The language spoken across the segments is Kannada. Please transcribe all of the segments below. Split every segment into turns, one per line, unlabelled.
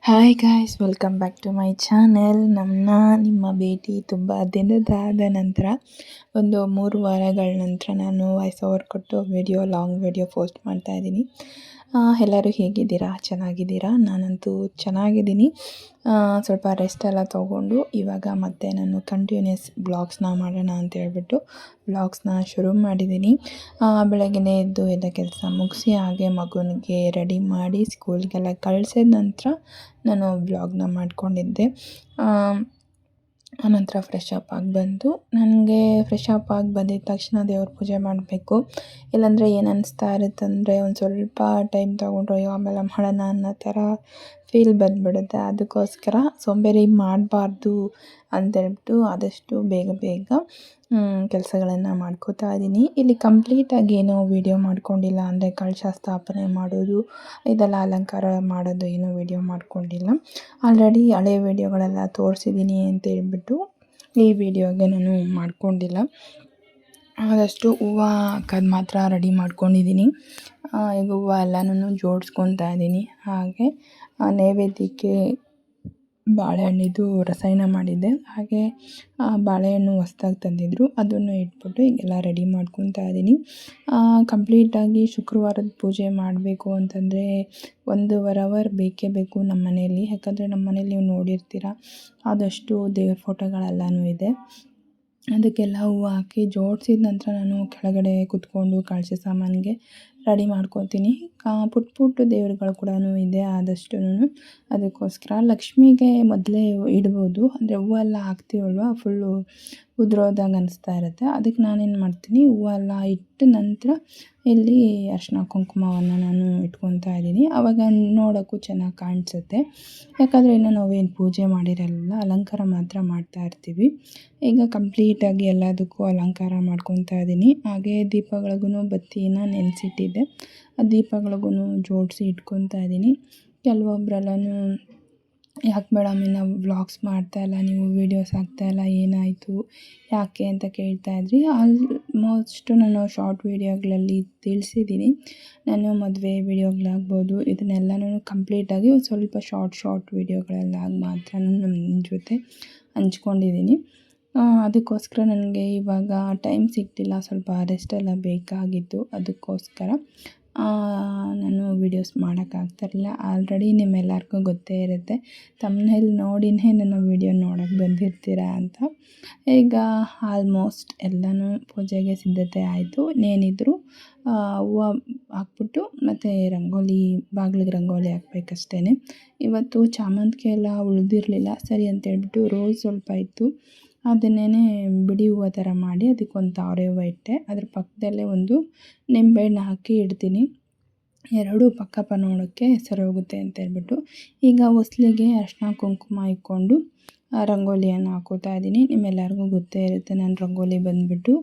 Hi guys, welcome back to my channel. ನಿಮ್ಮ ಭೇಟಿ ತುಂಬ ದಿನದಾದ ನಂತರ, ಒಂದು 3 ವಾರಗಳ ನಂತರ ನಾನು ವಾಯ್ಸ್ ಓವರ್ ಕೊಟ್ಟು ಲಾಂಗ್ ವಿಡಿಯೋ ಪೋಸ್ಟ್ ಮಾಡ್ತಾ ಇದ್ದೀನಿ. ಎಲ್ಲರೂ ಹೇಗಿದ್ದೀರಾ? ಚೆನ್ನಾಗಿದ್ದೀರಾ? ನಾನಂತೂ ಚೆನ್ನಾಗಿದ್ದೀನಿ. ಸ್ವಲ್ಪ ರೆಸ್ಟ್ ಎಲ್ಲ ತೊಗೊಂಡು ಇವಾಗ ಮತ್ತೆ ನಾನು ಕಂಟಿನ್ಯೂಸ್ ಬ್ಲಾಗ್ಸ್ನ ಮಾಡೋಣ ಅಂತ ಹೇಳ್ಬಿಟ್ಟು ಬ್ಲಾಗ್ಸ್ನ ಶುರು ಮಾಡಿದ್ದೀನಿ. ಬೆಳಗ್ಗೆನೇ ಎದ್ದು ಎಲ್ಲ ಕೆಲಸ ಮುಗಿಸಿ ಹಾಗೆ ಮಗುನಿಗೆ ರೆಡಿ ಮಾಡಿ ಸ್ಕೂಲ್ಗೆಲ್ಲ ಕಳಿಸಿದ ನಂತರ ನಾನು ಬ್ಲಾಗ್ನ ಮಾಡ್ಕೊಂಡಿದ್ದೆ. ಆನಂತರ ಫ್ರೆಶ್ ಅಪ್ ಆಗಿ ಬಂದು, ನನಗೆ ಫ್ರೆಶ್ ಅಪ್ ಆಗಿ ಬಂದಿದ್ದ ತಕ್ಷಣ ದೇವ್ರ ಪೂಜೆ ಮಾಡಬೇಕು. ಇಲ್ಲಾಂದರೆ ಏನು ಅನ್ನಿಸ್ತಾ ಇರುತ್ತಂದರೆ ಒಂದು ಸ್ವಲ್ಪ ಟೈಮ್ ತೊಗೊಂಡ್ರೆ ಆಮೇಲೆ ಮಾಡೋಣ ಅನ್ನೋ ಥರ ಫೀಲ್ ಬಂದುಬಿಡುತ್ತೆ. ಅದಕ್ಕೋಸ್ಕರ ಸೋಂಬೇರಿ ಮಾಡಬಾರ್ದು ಅಂತೇಳ್ಬಿಟ್ಟು ಆದಷ್ಟು ಬೇಗ ಕೆಲಸಗಳನ್ನು ಮಾಡ್ಕೋತಾ ಇದ್ದೀನಿ. ಇಲ್ಲಿ ಕಂಪ್ಲೀಟಾಗಿ ಏನೋ ವೀಡಿಯೋ ಮಾಡ್ಕೊಂಡಿಲ್ಲ, ಅಂದರೆ ಕಳಶ ಸ್ಥಾಪನೆ ಮಾಡೋದು, ಇದೆಲ್ಲ ಅಲಂಕಾರ ಮಾಡೋದು ಏನೋ ವೀಡಿಯೋ ಮಾಡ್ಕೊಂಡಿಲ್ಲ. ಆಲ್ರೆಡಿ ಹಳೆ ವೀಡಿಯೋಗಳೆಲ್ಲ ತೋರಿಸಿದ್ದೀನಿ ಅಂತೇಳ್ಬಿಟ್ಟು ಈ ವಿಡಿಯೋಗೆ ನಾನು ಮಾಡ್ಕೊಂಡಿಲ್ಲ. ಆದಷ್ಟು ಹೂವು ಹಾಕೋದು ಮಾತ್ರ ರೆಡಿ ಮಾಡ್ಕೊಂಡಿದ್ದೀನಿ. ಈಗ ಹೂವು ಎಲ್ಲನೂ ಜೋಡಿಸ್ಕೊತಾ ಇದ್ದೀನಿ. ಹಾಗೆ ನೈವೇದ್ಯಕ್ಕೆ ಬಾಳೆಹಣ್ಣಿದು ರಸಾಯನ ಮಾಡಿದ್ದೆ. ಹಾಗೆ ಬಾಳೆಹಣ್ಣು ಹೊಸ್ದಾಗಿ ತಂದಿದ್ದರು, ಅದನ್ನು ಇಟ್ಬಿಟ್ಟು ಈಗೆಲ್ಲ ರೆಡಿ ಮಾಡ್ಕೊತಾ ಇದ್ದೀನಿ. ಕಂಪ್ಲೀಟಾಗಿ ಶುಕ್ರವಾರದ ಪೂಜೆ ಮಾಡಬೇಕು ಅಂತಂದರೆ 1.5 ಅವರ್ ಬೇಕೇ ಬೇಕು ನಮ್ಮ ಮನೆಯಲ್ಲಿ. ಯಾಕಂದರೆ ನಮ್ಮ ಮನೇಲಿ ನೀವು ನೋಡಿರ್ತೀರ, ಆದಷ್ಟು ದೇವ್ರ ಫೋಟೋಗಳೆಲ್ಲನೂ ಇದೆ. ಅದಕ್ಕೆಲ್ಲ ಹೂವು ಹಾಕಿ ಜೋಡಿಸಿದ ನಂತರ ನಾನು ಕೆಳಗಡೆ ಕುತ್ಕೊಂಡು ಕಳಶ ಸಾಮಾನಿಗೆ ರೆಡಿ ಮಾಡ್ಕೊತೀನಿ. ಪುಟ್ಟ ದೇವರುಗಳು ಕೂಡ ಇದೆ ಆದಷ್ಟು. ಅದಕ್ಕೋಸ್ಕರ ಲಕ್ಷ್ಮಿಗೆ ಮೊದಲೇ ಇಡ್ಬೋದು, ಅಂದರೆ ಹೂವೆಲ್ಲ ಹಾಕ್ತೀವಲ್ವ, ಫುಲ್ಲು ಉದುರೋದಾಗ ಅನಿಸ್ತಾ ಇರುತ್ತೆ. ಅದಕ್ಕೆ ನಾನೇನು ಮಾಡ್ತೀನಿ, ಹೂವೆಲ್ಲ ಇಟ್ಟ ನಂತರ ಇಲ್ಲಿ ಅರಿಶಿನ ಕುಂಕುಮವನ್ನು ನಾನು ಇಟ್ಕೊತಾ ಇದ್ದೀನಿ. ಆವಾಗ ನೋಡೋಕ್ಕೂ ಚೆನ್ನಾಗಿ ಕಾಣಿಸುತ್ತೆ. ಯಾಕಂದರೆ ಇನ್ನು ನಾವೇನು ಪೂಜೆ ಮಾಡಿರಲ್ಲ, ಅಲಂಕಾರ ಮಾತ್ರ ಮಾಡ್ತಾ ಇರ್ತೀವಿ. ಈಗ ಕಂಪ್ಲೀಟಾಗಿ ಎಲ್ಲದಕ್ಕೂ ಅಲಂಕಾರ ಮಾಡ್ಕೊತಾ ಇದ್ದೀನಿ. ಹಾಗೆ ದೀಪಗಳಿಗೂ ಬತ್ತಿನ ನೆನೆಸಿಟ್ಟಿದ್ದೆ, ಆ ದೀಪಗಳಿಗೂ ಜೋಡಿಸಿ ಇಟ್ಕೊತಾ ಇದ್ದೀನಿ. ಕೆಲವೊಬ್ಬರೆಲ್ಲನೂ ಯಾಕೆ ಮೇಡಮ್ ನಾವು ವ್ಲಾಗ್ಸ್ ಮಾಡ್ತಾಯಿಲ್ಲ, ನೀವು ವೀಡಿಯೋಸ್ ಹಾಕ್ತಾಯಿಲ್ಲ, ಏನಾಯಿತು ಯಾಕೆ ಅಂತ ಕೇಳ್ತಾಯಿದ್ರಿ. ಆಲ್ಮೋಸ್ಟ್ ನಾನು ಶಾರ್ಟ್ ವೀಡಿಯೋಗಳಲ್ಲಿ ತಿಳಿಸಿದ್ದೀನಿ. ನಾನು ಮದುವೆ ವೀಡಿಯೋಗಳಾಗ್ಬೋದು, ಇದನ್ನೆಲ್ಲನೂ ಕಂಪ್ಲೀಟಾಗಿ ಒಂದು ಸ್ವಲ್ಪ ಶಾರ್ಟ್ ವೀಡಿಯೋಗಳಲ್ಲಾಗಿ ಮಾತ್ರ ನಿಮ್ಮ ಜೊತೆ ಹಂಚ್ಕೊಂಡಿದ್ದೀನಿ. ಅದಕ್ಕೋಸ್ಕರ ನನಗೆ ಇವಾಗ ಟೈಮ್ ಸಿಗ್ತಿಲ್ಲ, ಸ್ವಲ್ಪ ರೆಸ್ಟೆಲ್ಲ ಬೇಕಾಗಿತ್ತು. ಅದಕ್ಕೋಸ್ಕರ ನಾನು ವೀಡಿಯೋಸ್ ಮಾಡೋಕ್ಕಾಗ್ತಿರಲಿಲ್ಲ. ಆಲ್ರೆಡಿ ನಿಮ್ಮೆಲ್ಲರಿಗೂ ಗೊತ್ತೇ ಇರುತ್ತೆ, ತಮ್ನೇಲ್ ನೋಡಿನೇ ನನ್ನ ವೀಡಿಯೋ ನೋಡೋಕ್ಕೆ ಬಂದಿರ್ತೀರ ಅಂತ. ಈಗ ಆಲ್ಮೋಸ್ಟ್ ಎಲ್ಲನೂ ಪೂಜೆಗೆ ಸಿದ್ಧತೆ ಆಯಿತು. ಇನ್ನೇನಿದ್ರು ಹೂವು ಹಾಕ್ಬಿಟ್ಟು ಮತ್ತು ಬಾಗಿಲಿಗೆ ರಂಗೋಲಿ ಹಾಕ್ಬೇಕಷ್ಟೇ. ಇವತ್ತು ಚಾಮಂತಿಗೆ ಎಲ್ಲ ಉಳಿದಿರಲಿಲ್ಲ, ಸರಿ ಅಂತೇಳ್ಬಿಟ್ಟು ರೋಸ್ ಸ್ವಲ್ಪ ಇತ್ತು, ಅದನ್ನೇ ಬಿಡಿ ಹೂವು ಥರ ಮಾಡಿ ಅದಕ್ಕೊಂದು ತಾವರೆ ಹೂವು ಇಟ್ಟೆ. ಅದ್ರ ಪಕ್ಕದಲ್ಲೇ ಒಂದು ನಿಂಬೆಹಣ್ಣು ಹಾಕಿ ಇಡ್ತೀನಿ. ಎರಡೂ ಪಕ್ಕ ನೋಡೋಕ್ಕೆ ಸರಿ ಹೋಗುತ್ತೆ ಅಂತೇಳ್ಬಿಟ್ಟು ಈಗ ಹೊಸ್ಲಿಗೆ ಅರಿಶಿನ ಕುಂಕುಮ ಇಟ್ಕೊಂಡು ರಂಗೋಲಿಯನ್ನು ಹಾಕೋತಾ ಇದ್ದೀನಿ. ನಿಮ್ಮೆಲ್ಲರಿಗೂ ಗೊತ್ತೇ ಇರುತ್ತೆ, ನಾನು ರಂಗೋಲಿ ಬಂದುಬಿಟ್ಟು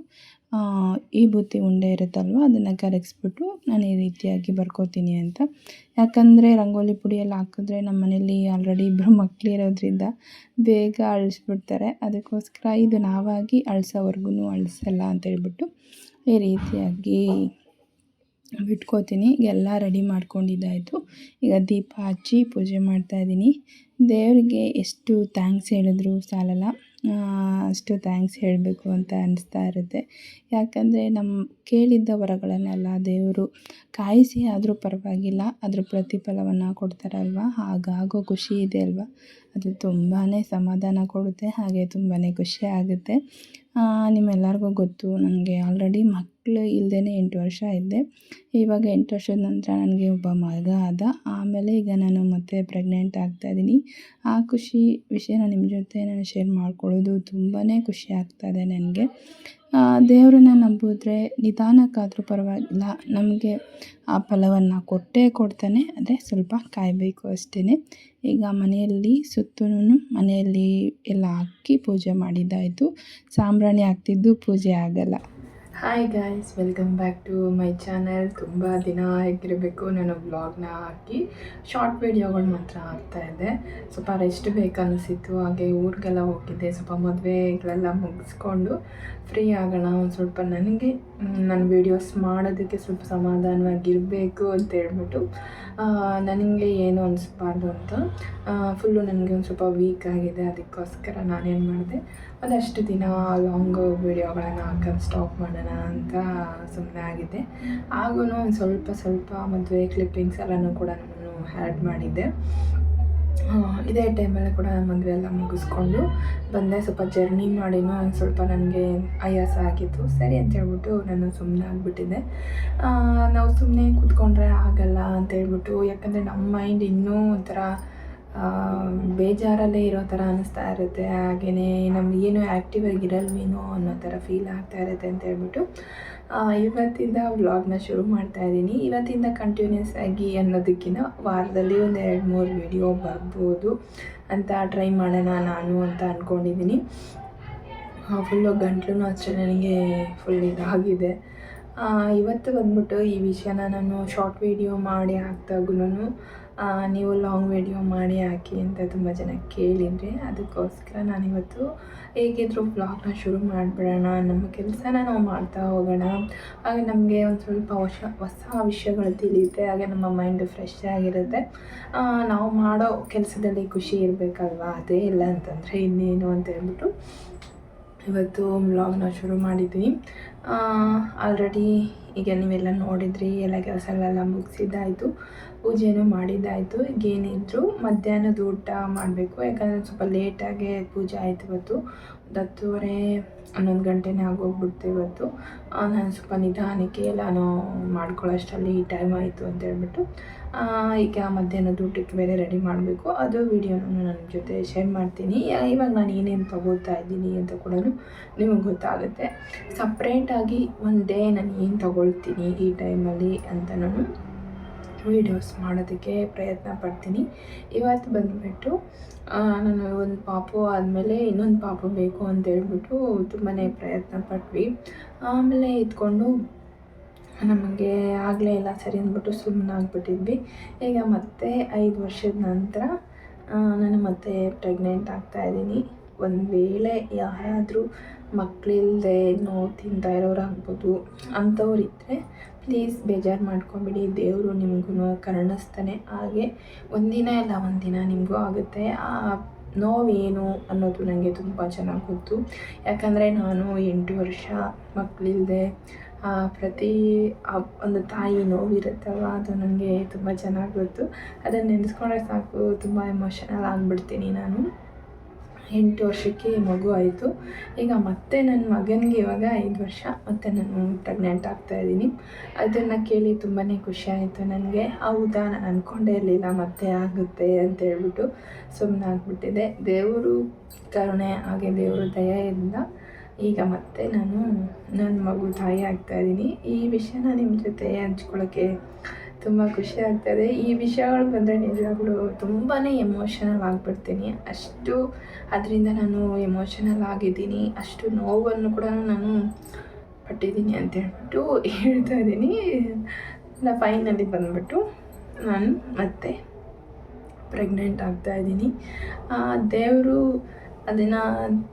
ಈ ಬೂತಿ ಉಂಡೆ ಇರುತ್ತಲ್ವ, ಅದನ್ನು ಕರಗಿಸ್ಬಿಟ್ಟು ನಾನು ಈ ರೀತಿಯಾಗಿ ಬರ್ಕೋತೀನಿ ಅಂತ. ಯಾಕಂದರೆ ರಂಗೋಲಿ ಪುಡಿಯೆಲ್ಲ ಹಾಕಿದ್ರೆ ನಮ್ಮ ಮನೇಲಿ ಆಲ್ರೆಡಿ ಇಬ್ಬರು ಮಕ್ಕಳಿರೋದ್ರಿಂದ ಬೇಗ ಅಳಿಸ್ಬಿಡ್ತಾರೆ. ಅದಕ್ಕೋಸ್ಕರ ಇದು ನಾವಾಗಿ ಅಳಿಸೋವರೆಗೂ ಅಳಿಸಲ್ಲ ಅಂತೇಳ್ಬಿಟ್ಟು ಈ ರೀತಿಯಾಗಿ ಬಿಟ್ಕೋತೀನಿ. ಎಲ್ಲ ರೆಡಿ ಮಾಡ್ಕೊಂಡಿದ್ದಾಯಿತು. ಈಗ ದೀಪ ಹಚ್ಚಿ ಪೂಜೆ ಮಾಡ್ತಾಯಿದ್ದೀನಿ. ದೇವರಿಗೆ ಎಷ್ಟು ಥ್ಯಾಂಕ್ಸ್ ಹೇಳಿದ್ರು ಸಾಲಲ್ಲ, ಅಷ್ಟು ಥ್ಯಾಂಕ್ಸ್ ಹೇಳಬೇಕು ಅಂತ ಅನ್ನಿಸ್ತಾ ಇರುತ್ತೆ. ಯಾಕಂದರೆ ನಮ್ಮ ಕೇಳಿದ್ದ ವರಗಳನ್ನೆಲ್ಲ ದೇವರು ಕಾಯಿಸಿ ಆದರೂ ಪರವಾಗಿಲ್ಲ, ಅದ್ರ ಪ್ರತಿಫಲವನ್ನು ಕೊಡ್ತಾರಲ್ವ, ಹಾಗಾಗೋ ಖುಷಿ ಇದೆ ಅಲ್ವ, ಅದು ತುಂಬಾ ಸಮಾಧಾನ ಕೊಡುತ್ತೆ, ಹಾಗೆ ತುಂಬಾ ಖುಷಿ ಆಗುತ್ತೆ. ನಿಮ್ಮೆಲ್ಲರಿಗೂ ಗೊತ್ತು, ನನಗೆ ಆಲ್ರೆಡಿ ಮಕ್ಕಳು ಇಲ್ಲದೇ 8 ವರ್ಷ ಇದ್ದೆ. ಇವಾಗ 8 ವರ್ಷದ ನಂತರ ನನಗೆ ಒಬ್ಬ ಮಗ ಆದ. ಆಮೇಲೆ ಈಗ ನಾನು ಮತ್ತೆ ಪ್ರೆಗ್ನೆಂಟ್ ಆಗ್ತಾಯಿದ್ದೀನಿ. ಆ ಖುಷಿ ವಿಷಯನ ನಿಮ್ಮ ಜೊತೆ ನಾನು ಶೇರ್ ಮಾಡ್ಕೊಳ್ಳೋದು ತುಂಬಾ ಖುಷಿ ಆಗ್ತಾಯಿದೆ ನನಗೆ. ದೇವರನ್ನ ನಂಬಿದ್ರೆ ನಿಧಾನಕ್ಕಾದರೂ ಪರವಾಗಿಲ್ಲ, ನಮಗೆ ಆ ಫಲವನ್ನು ಕೊಟ್ಟೇ ಕೊಡ್ತಾನೆ. ಅದೇ ಸ್ವಲ್ಪ ಕಾಯಬೇಕು ಅಷ್ಟೇ. ಈಗ ಮನೆಯಲ್ಲಿ ಮನೆಯಲ್ಲಿ ಎಲ್ಲ ಹಾಕಿ ಪೂಜೆ ಮಾಡಿದ್ದಾಯಿತು. ಸಾಂಬ್ರಾಣಿ ಹಾಕ್ತಿದ್ದು ಪೂಜೆ ಆಗಲ್ಲ. Hi guys, welcome back to my channel. ತುಂಬ ದಿನ ಆಗಿರಬೇಕು ನಾನು ವ್ಲಾಗ್ನ ಹಾಕಿ, ಶಾರ್ಟ್ ವೀಡಿಯೋಗಳು ಮಾತ್ರ ಹಾಕ್ತಾಯಿದ್ದೆ. ಸ್ವಲ್ಪ ರೆಸ್ಟ್ ಬೇಕನ್ನಿಸಿತ್ತು. ಹಾಗೆ ಊರಿಗೆಲ್ಲ ಹೋಗಿದ್ದೆ, ಸ್ವಲ್ಪ ಮದುವೆಗಳೆಲ್ಲ ಮುಗಿಸ್ಕೊಂಡು ಫ್ರೀ ಆಗೋಣ, ಒಂದು ಸ್ವಲ್ಪ ನನಗೆ ನನ್ನ ವೀಡಿಯೋಸ್ ಮಾಡೋದಕ್ಕೆ ಸ್ವಲ್ಪ ಸಮಾಧಾನವಾಗಿರಬೇಕು ಅಂತ ಹೇಳ್ಬಿಟ್ಟು ನನಗೆ ಏನು ಅನಿಸ್ಬಾರ್ದು ಅಂತ ಫುಲ್ಲು ನನಗೆ ಒಂದು ಸ್ವಲ್ಪ ವೀಕ್ ಆಗಿದೆ. ಅದಕ್ಕೋಸ್ಕರ ನಾನೇನು ಮಾಡಿದೆ, ಒಂದಷ್ಟು ದಿನ ಲಾಂಗ್ ವೀಡಿಯೋಗಳನ್ನು ಹಾಕೋದು ಸ್ಟಾಪ್ ಮಾಡೋಣ ಅಂತ ಸುಮ್ಮನೆ ಆಗಿದ್ದೆ. ಹಾಗೂ ಒಂದು ಸ್ವಲ್ಪ ಮದುವೆ ಕ್ಲಿಪ್ಪಿಂಗ್ಸ್ ಎಲ್ಲನೂ ಕೂಡ ನಾನು ಆ್ಯಡ್ ಮಾಡಿದ್ದೆ. ಇದೇ ಟೈಮಲ್ಲಿ ಕೂಡ ಮದುವೆ ಎಲ್ಲ ಮುಗಿಸ್ಕೊಂಡು ಬಂದೆ. ಸ್ವಲ್ಪ ಜರ್ನಿ ಮಾಡಿನೂ ಒಂದು ಸ್ವಲ್ಪ ನನಗೆ ಆಯಾಸ ಆಗಿತ್ತು. ಸರಿ ಅಂತ ಹೇಳ್ಬಿಟ್ಟು ನಾನು ಸುಮ್ಮನೆ ಆಗಿಬಿಟ್ಟಿದ್ದೆ. ನಾವು ಸುಮ್ಮನೆ ಕೂತ್ಕೊಂಡ್ರೆ ಆಗಲ್ಲ ಅಂತ ಹೇಳ್ಬಿಟ್ಟು, ಯಾಕಂದರೆ ನಮ್ಮ ಮೈಂಡ್ ಇನ್ನೂ ಒಂಥರ ಬೇಜಾರಲ್ಲೇ ಇರೋ ಥರ ಅನ್ನಿಸ್ತಾ ಇರುತ್ತೆ. ಹಾಗೆಯೇ ನಮಗೇನು ಆ್ಯಕ್ಟಿವ್ ಆಗಿರಲ್ವೇನೋ ಅನ್ನೋ ಥರ ಫೀಲ್ ಆಗ್ತಾ ಇರುತ್ತೆ ಅಂತ ಹೇಳ್ಬಿಟ್ಟು ಇವತ್ತಿಂದ ವ್ಲಾಗ್ನ ಶುರು ಮಾಡ್ತಾಯಿದ್ದೀನಿ. ಇವತ್ತಿಂದ ಕಂಟಿನ್ಯೂಸ್ ಆಗಿ ಅನ್ನೋದಕ್ಕಿಂತ ವಾರದಲ್ಲಿ ಒಂದು 2-3 ವೀಡಿಯೋ ಬರ್ಬೋದು ಅಂತ ಟ್ರೈ ಮಾಡೋಣ ನಾನು ಅಂತ ಅಂದ್ಕೊಂಡಿದ್ದೀನಿ. ಫುಲ್ಲು ಗಂಟ್ಲು ಅಷ್ಟೇ ನನಗೆ ಫುಲ್ ಇದಾಗಿದೆ. ಇವತ್ತು ಬಂದ್ಬಿಟ್ಟು ಈ ವಿಷಯನ ನಾನು ಶಾರ್ಟ್ ವೀಡಿಯೋ ಮಾಡಿ ಹಾಕ್ದಾಗೂ ನೀವು ಲಾಂಗ್ ವೀಡಿಯೋ ಮಾಡಿ ಹಾಕಿ ಅಂತ ತುಂಬ ಜನ ಕೇಳಿದರೆ, ಅದಕ್ಕೋಸ್ಕರ ನಾನಿವತ್ತು ಹೇಗಿದ್ದರೂ ಬ್ಲಾಗ್ನ ಶುರು ಮಾಡಿಬಿಡೋಣ. ನಮ್ಮ ಕೆಲಸನ ನಾವು ಮಾಡ್ತಾ ಹೋಗೋಣ. ಹಾಗೆ ನಮಗೆ ಒಂದು ಸ್ವಲ್ಪ ಹೊಸ ವಿಷಯಗಳು ತಿಳಿಯುತ್ತೆ. ಹಾಗೆ ನಮ್ಮ ಮೈಂಡು ಫ್ರೆಶ್ ಆಗಿರುತ್ತೆ. ನಾವು ಮಾಡೋ ಕೆಲಸದಲ್ಲಿ ಖುಷಿ ಇರಬೇಕಲ್ವ, ಅದೇ ಇಲ್ಲ ಅಂತಂದರೆ ಇನ್ನೇನು ಅಂತ ಹೇಳ್ಬಿಟ್ಟು ಇವತ್ತು ವ್ಲಾಗ್ನ ಶುರು ಮಾಡಿದ್ದೀನಿ. ಆಲ್ರೆಡಿ ಈಗ ನೀವೆಲ್ಲ ನೋಡಿದ್ರಿ, ಎಲ್ಲ ಕೆಲಸಗಳೆಲ್ಲ ಮುಗಿಸಿದ್ದಾಯಿತು, ಪೂಜೆನೂ ಮಾಡಿದ್ದಾಯಿತು. ಈಗೇನಿದ್ರು ಮಧ್ಯಾಹ್ನದ ಊಟ ಮಾಡಬೇಕು. ಯಾಕಂದರೆ ಸ್ವಲ್ಪ ಲೇಟಾಗೆ ಪೂಜೆ ಆಯಿತು ಇವತ್ತು. 10:30-11 ಗಂಟೆನೇ ಆಗೋಗ್ಬಿಡ್ತು ಇವತ್ತು. ನಾನು ಸ್ವಲ್ಪ ನಿಧಾನಕ್ಕೆ ಎಲ್ಲನೂ ಮಾಡ್ಕೊಳ್ಳೋಷ್ಟರಲ್ಲಿ ಈ ಟೈಮ್ ಆಯಿತು ಅಂತ ಹೇಳ್ಬಿಟ್ಟು ಈಗ ಮಧ್ಯಾಹ್ನದ ಊಟಕ್ಕೆ ಬೇರೆ ರೆಡಿ ಮಾಡಬೇಕು. ಅದು ವೀಡಿಯೋನ ನನ್ನ ಜೊತೆ ಶೇರ್ ಮಾಡ್ತೀನಿ. ಇವಾಗ ನಾನು ಏನೇನು ತೊಗೊಳ್ತಾ ಇದ್ದೀನಿ ಅಂತ ಕೂಡ ನಿಮಗೆ ಗೊತ್ತಾಗುತ್ತೆ. ಸಪ್ರೇಟಾಗಿ ಒಂದು ಡೇ ನಾನು ಏನು ತೊಗೊಳ್ತೀನಿ ಈ ಟೈಮಲ್ಲಿ ಅಂತ ನಾನು ವೀಡಿಯೋಸ್ ಮಾಡೋದಕ್ಕೆ ಪ್ರಯತ್ನ ಪಡ್ತೀನಿ. ಇವತ್ತು ಬಂದುಬಿಟ್ಟು ನಾನು ಒಂದು ಪಾಪು ಆದಮೇಲೆ ಇನ್ನೊಂದು ಪಾಪು ಬೇಕು ಅಂತ ಹೇಳ್ಬಿಟ್ಟು ತುಂಬಾ ಪ್ರಯತ್ನ ಪಟ್ವಿ. ಆಮೇಲೆ ಇದ್ಕೊಂಡು ನಮಗೆ ಆಗಲೇ ಇಲ್ಲ ಸರಿ ಅಂದ್ಬಿಟ್ಟು ಸುಮ್ಮನಾಗ್ಬಿಟ್ಟಿದ್ವಿ. ಈಗ ಮತ್ತೆ 5 ವರ್ಷದ ನಂತರ ನಾನು ಮತ್ತೆ ಪ್ರೆಗ್ನೆಂಟ್ ಆಗ್ತಾಯಿದ್ದೀನಿ. ಒಂದು ವೇಳೆ ಯಾರಾದರೂ ಮಕ್ಕಳಿಲ್ಲದೆ ನೋವು ತಿಂತಾ ಇರೋರಾಗ್ಬೋದು, ಅಂಥವ್ರಿದ್ದರೆ ಪ್ಲೀಸ್ ಬೇಜಾರು ಮಾಡ್ಕೊಬೇಡಿ. ದೇವರು ನಿಮಗೂ ಕರುಣಿಸ್ತಾನೆ. ಹಾಗೆ ಒಂದಿನ ಇಲ್ಲ ಒಂದಿನ ನಿಮಗೂ ಆಗುತ್ತೆ. ಆ ನೋವೇನು ಅನ್ನೋದು ನನಗೆ ತುಂಬ ಚೆನ್ನಾಗಿ ಗೊತ್ತು. ಯಾಕಂದರೆ ನಾನು 8 ವರ್ಷ ಮಕ್ಕಳಿಲ್ಲದೆ ಪ್ರತಿ ಒಂದು ತಾಯಿ ನೋವಿರುತ್ತಲ್ವ, ಅದು ನನಗೆ ತುಂಬ ಚೆನ್ನಾಗಿ ಗೊತ್ತು. ಅದನ್ನು ನೆನೆಸ್ಕೊಂಡ್ರೆ ಸಾಕು ತುಂಬ ಎಮೋಷನಲ್ ಆಗಿಬಿಡ್ತೀನಿ ನಾನು. 8 ವರ್ಷಕ್ಕೆ ಮಗು ಆಯಿತು. ಈಗ ಮತ್ತೆ ನನ್ನ ಮಗನಿಗೆ ಇವಾಗ 5 ವರ್ಷ ಮತ್ತು ನಾನು ಪ್ರೆಗ್ನೆಂಟ್ ಆಗ್ತಾಯಿದ್ದೀನಿ. ಅದನ್ನು ಕೇಳಿ ತುಂಬಾ ಖುಷಿ ಆಯಿತು ನನಗೆ. ಹೌದಾ, ನಾನು ಅಂದ್ಕೊಂಡೇ ಇರಲಿಲ್ಲ ಮತ್ತೆ ಆಗುತ್ತೆ ಅಂತ ಹೇಳ್ಬಿಟ್ಟು ಸುಮ್ಮನೆ ಆಗಿಬಿಟ್ಟಿದೆ. ದೇವರು ಕರುಣೆ ಹಾಗೆ ದೇವರು ದಯೆಯಿಂದ ಈಗ ಮತ್ತೆ ನಾನು ನನ್ನ ಮಗು ತಾಯಿ ಆಗ್ತಾಯಿದ್ದೀನಿ. ಈ ವಿಷಯನ ನಿಮ್ಮ ಜೊತೆ ಹಂಚ್ಕೊಳ್ಳೋಕ್ಕೆ ತುಂಬ ಖುಷಿ ಆಗ್ತಾಯಿದೆ. ಈ ವಿಷಯಗಳು ಬಂದರೆ ನಿಜವಾಗ್ಲೂ ತುಂಬಾ ಎಮೋಷನಲ್ ಆಗಿಬಿಡ್ತೀನಿ. ಅಷ್ಟು ಅದರಿಂದ ನಾನು ಎಮೋಷನಲ್ ಆಗಿದ್ದೀನಿ. ಅಷ್ಟು ನೋವನ್ನು ಕೂಡ ನಾನು ಪಟ್ಟಿದ್ದೀನಿ ಅಂತ ಹೇಳ್ಬಿಟ್ಟು ಹೇಳ್ತಾ ಇದ್ದೀನಿ. ಫೈನಲಿ ಬಂದುಬಿಟ್ಟು ನಾನು ಮತ್ತೆ ಪ್ರೆಗ್ನೆಂಟ್ ಆಗ್ತಾಯಿದ್ದೀನಿ. ದೇವರು ಅದನ್ನು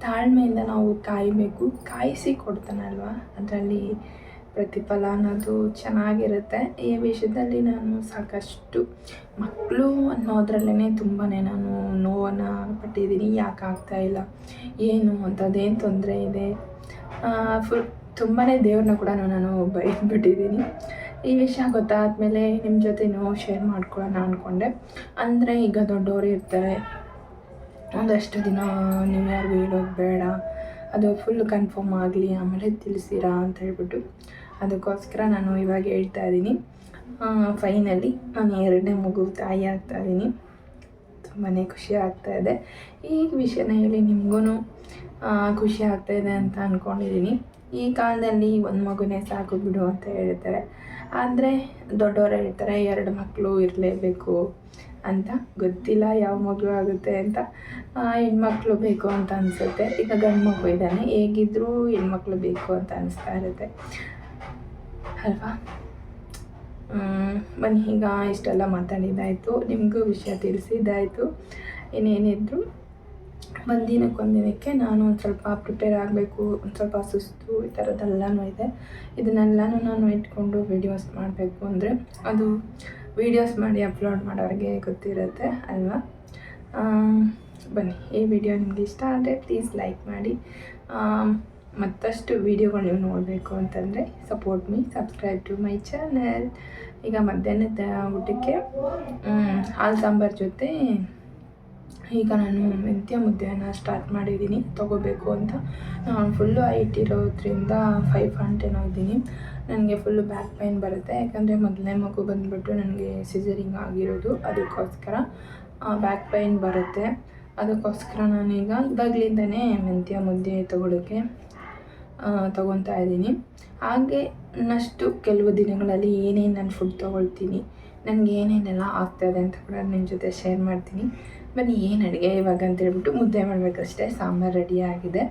ತಾಳ್ಮೆಯಿಂದ ನಾವು ಕಾಯಬೇಕು. ಕಾಯಿಸಿ ಕೊಡ್ತಾನಲ್ವ, ಅದರಲ್ಲಿ ಪ್ರತಿಫಲ ಅನ್ನೋದು ಚೆನ್ನಾಗಿರುತ್ತೆ. ಈ ವಿಷಯದಲ್ಲಿ ನಾನು ಸಾಕಷ್ಟು ಮಕ್ಕಳು ಅನ್ನೋದ್ರಲ್ಲೇ ತುಂಬಾ ನಾನು ನೋವನ್ನು ಪಟ್ಟಿದ್ದೀನಿ. ಯಾಕೆ ಆಗ್ತಾಯಿಲ್ಲ, ಏನು ಅಂಥದ್ದೇನು ತೊಂದರೆ ಇದೆ, ತುಂಬಾ ದೇವ್ರನ್ನ ಕೂಡ ನಾನು ಬೈದ್ಬಿಟ್ಟಿದ್ದೀನಿ. ಈ ವಿಷಯ ಗೊತ್ತಾದಮೇಲೆ ನಿಮ್ಮ ಜೊತೆನೂ ಶೇರ್ ಮಾಡ್ಕೊಳ್ಳೋಣ ಅಂದ್ಕೊಂಡೆ. ಅಂದರೆ ಈಗ ದೊಡ್ಡವರು ಇರ್ತಾರೆ, ಒಂದಷ್ಟು ದಿನ ನೀವು ಯಾರಿಗೂ ಹೇಳೋದು ಬೇಡ, ಅದು ಫುಲ್ ಕನ್ಫರ್ಮ್ ಆಗಲಿ ಆಮೇಲೆ ತಿಳಿಸಿರಾ ಅಂತ ಹೇಳ್ಬಿಟ್ಟು ಅದಕ್ಕೋಸ್ಕರ ನಾನು ಇವಾಗ ಹೇಳ್ತಾ ಇದ್ದೀನಿ. ಫೈನಲಿ ನಾನು 2ನೇ ಮಗು ತಾಯಿ ಆಗ್ತಾಯಿದ್ದೀನಿ. ತುಂಬಾ ಖುಷಿ ಆಗ್ತಾಯಿದೆ. ಈ ವಿಷಯನ ಹೇಳಿ ನಿಮಗೂ ಖುಷಿ ಆಗ್ತಾಯಿದೆ ಅಂತ ಅಂದ್ಕೊಂಡಿದ್ದೀನಿ. ಈ ಕಾಲದಲ್ಲಿ ಒಂದು ಮಗುನೇ ಸಾಕು ಬಿಡು ಅಂತ ಹೇಳ್ತಾರೆ. ಆದರೆ ದೊಡ್ಡವರು ಹೇಳ್ತಾರೆ 2 ಮಕ್ಕಳು ಇರಲೇಬೇಕು ಅಂತ. ಗೊತ್ತಿಲ್ಲ ಯಾವ ಮಗು ಆಗುತ್ತೆ ಅಂತ. ಹೆಣ್ಮಕ್ಳು ಬೇಕು ಅಂತ ಅನಿಸುತ್ತೆ. ಈಗ ಗಂಡು ಮಗು ಇದ್ದಾನೆ, ಹೇಗಿದ್ದರೂ ಹೆಣ್ಮಕ್ಳು ಬೇಕು ಅಂತ ಅನಿಸ್ತಾ ಇರುತ್ತೆ ಅಲ್ವಾ. ಬನ್ನಿ, ಈಗ ಇಷ್ಟೆಲ್ಲ ಮಾತಾಡಿದ್ದಾಯಿತು, ನಿಮಗೂ ವಿಷಯ ತಿಳಿಸಿದ್ದಾಯಿತು. ಇನ್ನೇನಿದ್ರು ಒಂದಿನಕ್ಕೆ ನಾನು ಒಂದು ಸ್ವಲ್ಪ ಪ್ರಿಪೇರ್ ಆಗಬೇಕು, ಒಂದು ಸ್ವಲ್ಪ ಸುಸ್ತು ಈ ಥರದ್ದೆಲ್ಲನೂ ಇದೆ. ಇದನ್ನೆಲ್ಲನೂ ನಾನು ಇಟ್ಕೊಂಡು ವೀಡಿಯೋಸ್ ಮಾಡಬೇಕು ಅಂದರೆ ಅದು ವೀಡಿಯೋಸ್ ಮಾಡಿ ಅಪ್ಲೋಡ್ ಮಾಡೋರಿಗೆ ಗೊತ್ತಿರುತ್ತೆ ಅಲ್ವಾ. ಬನ್ನಿ, ಈ ವಿಡಿಯೋ ನಿಮಗೆ ಇಷ್ಟ ಆದರೆ ಪ್ಲೀಸ್ ಲೈಕ್ ಮಾಡಿ. ಮತ್ತಷ್ಟು ವೀಡಿಯೋಗಳು ನೀವು ನೋಡಬೇಕು ಅಂತಂದರೆ support me, subscribe to my channel. ಈಗ ಮಧ್ಯಾಹ್ನದ ಊಟಕ್ಕೆ ಹಾಲು ಸಾಂಬಾರು ಜೊತೆ ಈಗ ನಾನು ಮೆಂತ್ಯ ಮುದ್ದೆಯನ್ನು ಸ್ಟಾರ್ಟ್ ಮಾಡಿದ್ದೀನಿ ತೊಗೋಬೇಕು ಅಂತ. ನಾನು ಫುಲ್ಲು ಹೈಟ್ ಇರೋದ್ರಿಂದ 5 ಏನೋ ಇದ್ದೀನಿ. ನನಗೆ ಫುಲ್ಲು ಬ್ಯಾಕ್ ಪೈನ್ ಬರುತ್ತೆ, ಯಾಕಂದರೆ ಮೊದಲನೇ ಮಗು ಬಂದುಬಿಟ್ಟು ನನಗೆ ಸಿಸರಿಂಗ್ ಆಗಿರೋದು. ಅದಕ್ಕೋಸ್ಕರ ಬ್ಯಾಕ್ ಪೈನ್ ಬರುತ್ತೆ. ಅದಕ್ಕೋಸ್ಕರ ನಾನೀಗ ಇವಾಗಲಿಂದನೇ ಮೆಂತ್ಯ ಮುದ್ದೆ ತೊಗೊತಾ ಇದ್ದೀನಿ. ಹಾಗೆ ಇನ್ನಷ್ಟು ಕೆಲವು ದಿನಗಳಲ್ಲಿ ಏನೇನು ನಾನು ಫುಡ್ ತೊಗೊಳ್ತೀನಿ, ನನಗೆ ಏನೇನೆಲ್ಲ ಆಗ್ತಾಯಿದೆ ಅಂತ ಕೂಡ ನಿಮ್ಮ ಜೊತೆ ಶೇರ್ ಮಾಡ್ತೀನಿ. ಬನ್ನಿ, ಏನು ಅಡುಗೆ ಇವಾಗ ಅಂತೇಳ್ಬಿಟ್ಟು ಮುದ್ದೆ ಮಾಡಬೇಕಷ್ಟೇ. ಸಾಂಬಾರು ರೆಡಿ ಆಗಿದೆ.